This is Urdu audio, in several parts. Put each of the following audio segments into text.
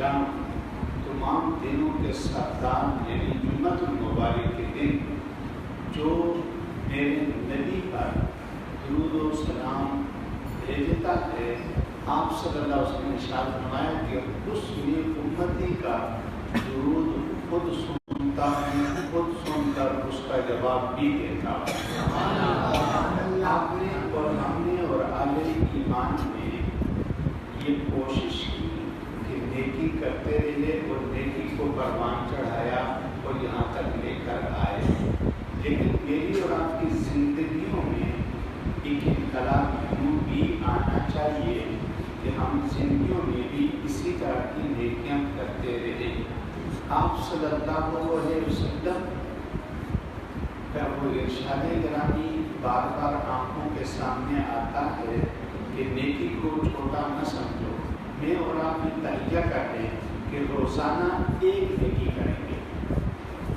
ایام تمام دنوں کے سردار یعنی جمعۃ المبارک کے دن جو میرے نبی پر درود و سلام بھیجتا ہے، آپ صلی اللہ علیہ وسلم نے ارشاد فرمایا کہ اس میں امتی کا درود خود سنتا ہے، خود سن کر اس کا جواب بھی دیتا ہے۔ آپ نے اور ہم نے اور اہل ایمان نے یہ کوشش کی کہ نیکی کرتے رہے اور نیکی کو پروان چڑھایا اور یہاں تک لے کر آئے، لیکن میری اور آپ کی زندگیوں میں ایک انقلاب یوں بھی آنا چاہیے کہ ہم زندگیوں میں بھی اسی طرح کی نیکیاں کرتے رہیں۔ آپ صلی اللہ علیہ وسلم کا وہ ارشاد گرامی بار بار آنکھوں کے سامنے آتا ہے کہ نیکی کو چھوٹا نہ سمجھو۔ میں اور آپ یہ تہیہ کر لیں کہ روزانہ ایک نیکی کریں گے،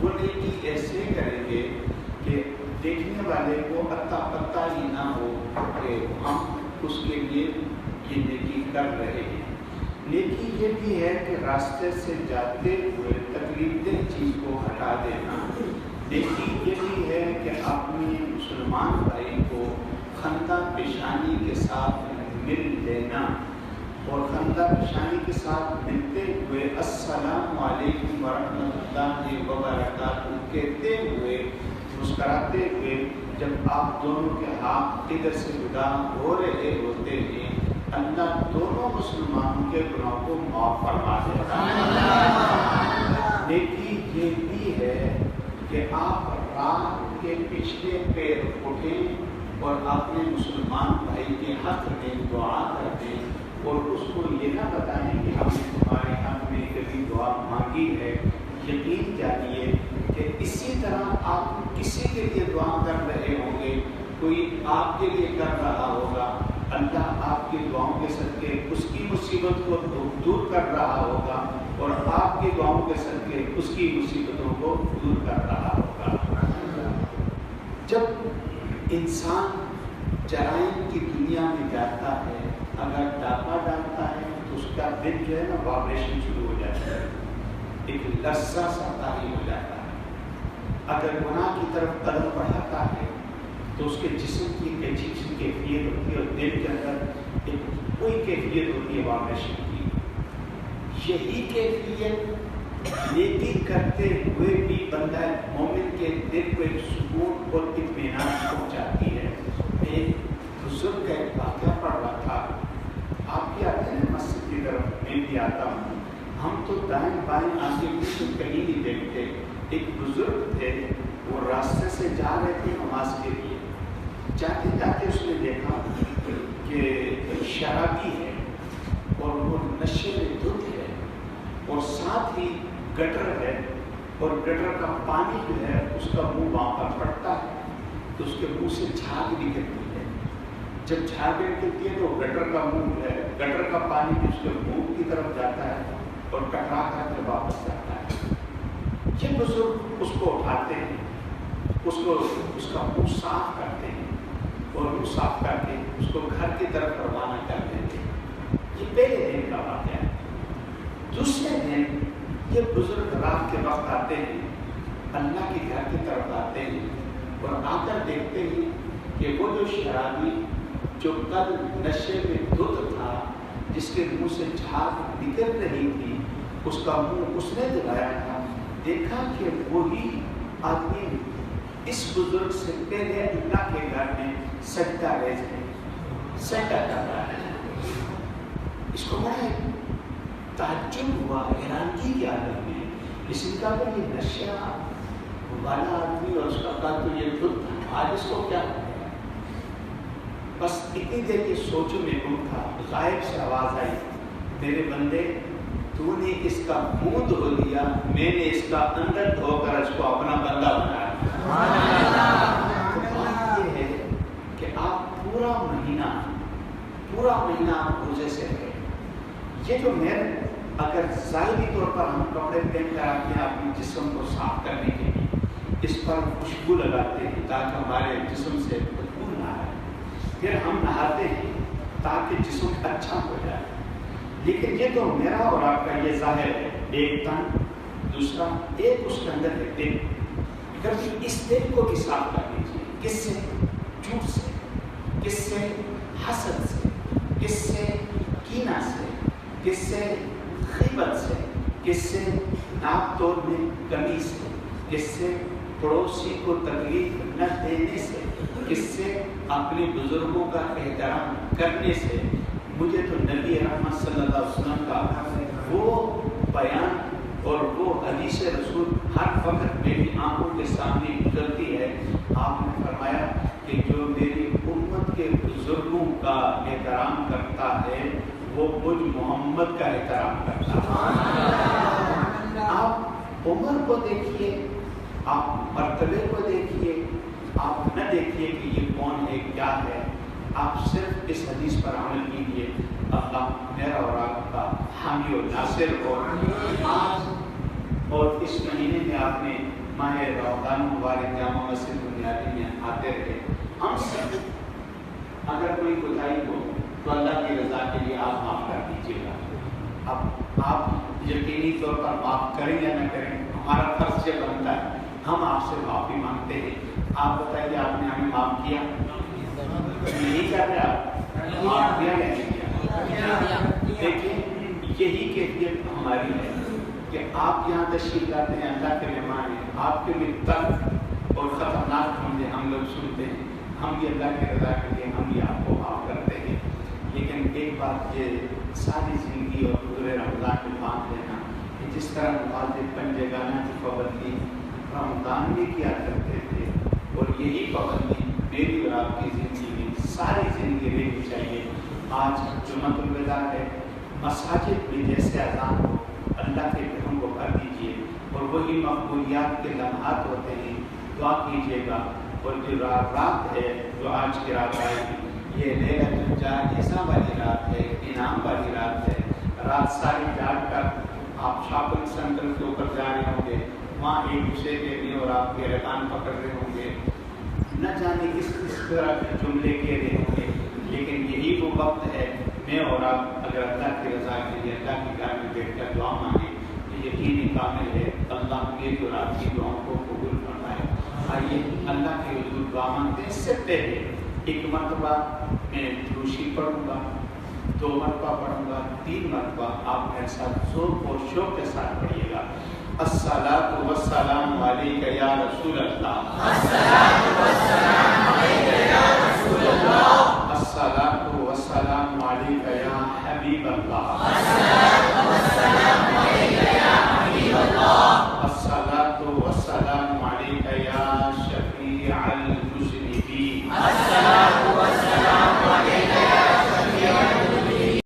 وہ نیکی ایسے کریں گے کہ دیکھنے والے کو اتا پتہ ہی نہ ہو کہ ہم اس کے لیے یہ نیکی کر رہے ہیں۔ نیکی یہ بھی ہے کہ راستے سے جاتے ہوئے تکلیف دہ چیز کو ہٹا دینا۔ نیکی یہ بھی ہے کہ اپنے مسلمان بھائی کو خندہ پیشانی کے ساتھ مل لینا، اور خندہ پیشانی کے ساتھ ملتے ہوئے السلام علیکم ورحمۃ اللہ وبرکاتہ کہتے ہوئے مسکراتے ہوئے جب آپ دونوں کے ہاتھ ادھر سے جدا ہو رہے ہوتے ہیں، اللہ دونوں مسلمانوں کے گناہوں کو معاف فرما دیتا ہے۔ نیکی یہ بھی ہے کہ آپ رات کے پچھلے پیر اٹھیں اور اپنے مسلمان بھائی کے حق میں دعا کر دیں، اور اس کو یہ نہ بتائیں کہ ہم نے تمہارے حق میں کبھی دعا مانگی ہے۔ یقین جانیے کہ اسی طرح آپ کسی کے لیے دعا کر رہے ہوں گے، کوئی آپ کے لیے کر رہا ہوگا، اللہ آپ کی دعاؤں کے صدقے اس کی مصیبت کو دور کر رہا ہوگا، اور آپ کی دعاؤں کے صدقے اس کی مصیبتوں کو دور کر رہا ہوگا۔ جب انسان جرائم کی دنیا میں جاتا ہے، اگر ڈاکہ ڈالتا ہے تو اس کا دل جو ہے نا وائبریشن شروع ہو جاتا ہے، ایک لرزہ سا طاری ہو جاتا ہے۔ اگر گناہ کی طرف قدم بڑھاتا ہے تو اس کے جسم کی ایک عجیب سی کیفیت ہوتی ہے، اور دل کے اندر ایک کوئی کیفیت ہوتی ہے وائبریشن کی۔ یہی کیفیت نیکی کرتے ہوئے بھی بندہ مومن کے دل کو ایک سکون اور اطمینان پہنچاتی ہے۔ ایک بزرگ کا ایک واقعہ پڑھ رہا تھا، آپ بھی آتے ہیں مسجد کی طرف، میں بھی آتا ہوں، ہم تو دائیں بائیں آگے پیچھے کہیں نہیں دیکھتے۔ ایک بزرگ تھے، وہ راستے سے جا رہے تھے نماز کے لیے، جاتے جاتے اس نے دیکھا کہ شرابی ہے اور وہ نشے میں دھت ہے، اور ساتھ ہی گٹر ہے، اور گٹر کا پانی جو ہے اس کا منہ وہاں پر پڑتا ہے، تو اس کے منہ سے جھاگ نکلتی ہے۔ جب جھاگ نکلتی ہے تو گٹر کا منہ جو ہے، گٹر کا پانی بھی اس کے منہ کی طرف جاتا ہے اور ٹکرا کر کے واپس جاتا ہے۔ یہ بزرگ اس کو اٹھاتے ہیں، اس کا منہ صاف کرتے ہیں، اور منہ صاف کر کے اس کو گھر کی طرف روانہ کر دیتے ہیں۔ یہ پہلے دن کا واقعہ ہے۔ دوسرے دن یہ بزرگ رات کے وقت آتے ہیں، اللہ کے گھر کی طرف آتے ہیں، اور آ کر دیکھتے ہیں کہ وہ جو شرابی جو کل نشے میں دھت تھا، جس کے منہ سے جھاگ نکل رہی تھی، اس کا منہ اس نے دلایا تھا، دیکھا کہ وہی آدمی اس بزرگ سے پہلے اللہ کے گھر میں سجدہ کر رہا ہے۔ اس کو بڑا تعجب ہوا، حیرانگی کی عالم میں، اس نے کہا کہ یہ نشہ والا آدمی اور اس کا کل تو یہ دھت تھا، آج اس کو کیا ہو گیا؟ بس اتنی دیر کی سوچوں میں گم تھا، غائب سے آواز آئی، میرے بندے تو نے اس کا منہ دھو دیا، میں نے اس کا اندر دھو کر اس کو اپنا بندہ بنایا۔ تو بات یہ ہے کہ آپ پورا مہینہ آپ روزے سے رہے۔ یہ جو میں اگر ظاہری طور پر ہم کپڑے پہن کر اپنے جسم کو صاف کرنے کے لیے اس پر خوشبو لگاتے ہیں تاکہ ہمارے جسم سے بدبو نہ آئے، پھر ہم نہاتے ہیں تاکہ جسم اچھا ہو جائے، لیکن یہ تو میرا اور آپ کا یہ ظاہر ہے، ایک تن، دوسرا ایک اس کے اندر ہے دل. کبھی اس دل کو بھی صاف کر لیجیے. کس سے؟ جھوٹ سے. کس سے؟ حسد سے. کس سے؟ کینہ سے. کس سے؟ غیبت سے. کس سے؟ ناپ توڑ میں کمی سے. کس سے؟ پڑوسی کو تکلیف نہ دینے سے. کس سے؟ اپنے بزرگوں کا احترام کرنے سے. مجھے تو نبی رحمت صلی اللہ علیہ وسلم کا وہ بیان اور وہ حدیث رسول ہر وقت میری آنکھوں کے سامنے گزرتی ہے. آپ نے فرمایا کہ جو میری امت کے بزرگوں کا احترام کرتا ہے وہ مجھ محمد کا احترام کرتا ہے. آپ عمر کو دیکھیے، آپ مرتبے کو دیکھیے، آپ نہ دیکھیے کہ یہ کون ہے کیا ہے. آپ صرف اس حدیث پر عمل کیجیے. اللہ میرا اور آپ کا حامی و ناصر ہو. آج اور اس مہینے میں آپ نے ماہ رمضان مبارک جامع مسجد بنیادی میں آتے رہے. ہم سب اگر کوئی کوتاہی ہو تو اللہ کی رضا کے لیے آپ معاف کر دیجیے گا. اب آپ یقینی طور پر معاف کریں یا نہ کریں، ہمارا فرض یہ بنتا ہے. ہم آپ سے معافی مانگتے ہیں. آپ بتائیے آپ نے ہمیں معاف کیا؟ نہیں کر رہے آپ معاف کیا یا نہیں کیا؟ دیکھیں یہی کیفیت ہماری ہے کہ آپ یہاں تشریف لاتے ہیں، اللہ کے مہمان ہیں. آپ کے بھی تلخ اور خطرناک جملے ہم لوگ سنتے ہیں. ہم بھی اللہ کی رضا کے لیے ہم بھی آپ کو معاف کرتے ہیں. لیکن ایک بات یہ ساری زندگی اور حضور رمضان میں باندھ لینا کہ جس طرح مخالف پنجگانہ کی پابندی رمضان میں کیا کرتے تھے اور یہی پابندی میری اور آپ کی زندگی میں ساری زندگی رہنی چاہیے. آج جمعۃ الوداع ہے، مساجد میں جیسے اذان ہو اللہ کے حکم کو کر دیجیے اور وہی مقبولیات کے لمحات ہوتے ہیں، دعا کیجیے گا. اور جو رات ہے جو آج کی رات آئے گی یہ لیلۃ الجائزہ والی رات ہے، انعام والی رات ہے. رات ساری جاگ کر آپ شاپنگ سینٹر کے اوپر جا رہے ہوں گے، وہاں ایک دوسرے کے لیے اور آپ کے رکان پکڑ رہے ہوں گے، نہ جانے کس طرح کے جملے کہہ رہے ہوں گے. لیکن یہی وہ وقت ہے میں اور آپ اگر اللہ کی رضا کے لیے اللہ کی گھر میں بیٹھ کر دعا مانگیں تو یقینی کامل ہے اللہ میری اور آپ کی دعاؤں کو قبول فرمائے. آئیے اللہ کے حضور دعا مانگتے ہیں. اس سے پہلے ایک مرتبہ میں دوشی پڑھوں گا، 2 مرتبہ پڑھوں گا، 3 مرتبہ آپ میرے ساتھ ذوق اور شوق کے ساتھ پڑھیے گا. الصلاۃ والسلام علیک یا رسول اللہ. الصلاۃ والسلام علیک یا رسول اللہ.